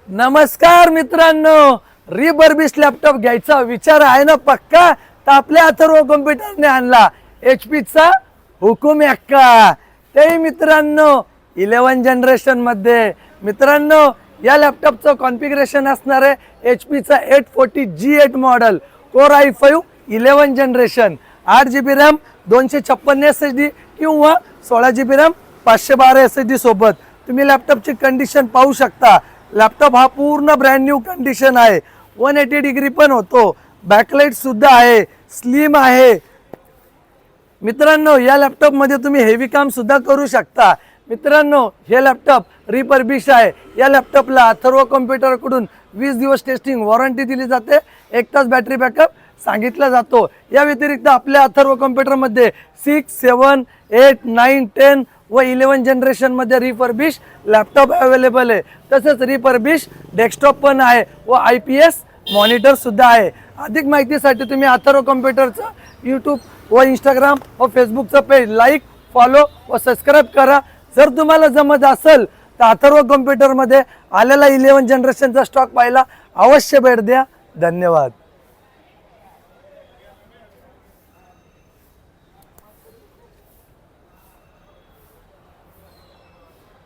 नमस्कार मित्रांनो, रिबर्बिश लॅपटॉप घ्यायचा विचार आहे ना पक्का? तर आपल्या अथर्व कॉम्प्युटरने आणला HP चा हुकुम एक्का. ते मित्रांनो 11 जनरेशन मध्ये. मित्रांनो या लॅपटॉपचं कॉन्फिगरेशन असणार आहे HP चा 840G8 model, core i5 11 generation, 8GB RAM, 256 SSD किंवा 16GB रॅम 512 SSD सोबत. तुम्ही लॅपटॉपची कंडिशन पाहू शकता. लॅपटॉप हा पूर्ण ब्रँड न्यू कंडिशन आहे. 180 डिग्री पण होतो. बॅकलाइट सुद्धा आहे, स्लिम आहे. मित्रांनो या लॅपटॉप मध्ये तुम्ही हेवी काम सुद्धा करू शकता. मित्रांनो हे लॅपटॉप रिफर्बिश आहे. या लॅपटॉपला अथर्व कॉम्प्युटर कडून 20 दिवस टेस्टिंग वॉरंटी दिली जाते. 1 तास बॅटरी बॅकअप सांगितला जातो. या व्यतिरिक्त आपल्या अथर्व कॉम्प्युटर मध्ये 6, 7, 8, 9, 10 व 11 जनरेशन मध्ये रिफर्बिश लॅपटॉप अवेलेबल आहे. तसेच रिफर्बिश डेस्कटॉप पण आहे व IPS मॉनिटर सुद्धा आहे. अधिक माहितीसाठी तुम्ही अथर्व कॉम्प्युटरचा YouTube व Instagram व फेसबुकचा पेज लाईक, फॉलो व सबस्क्राईब करा. जर तुम्हाला जमत असेल तर अथर्व कॉम्प्युटर मध्ये आलेला 11 जनरेशनचा स्टॉक पाहायला अवश्य भेट द्या. धन्यवाद.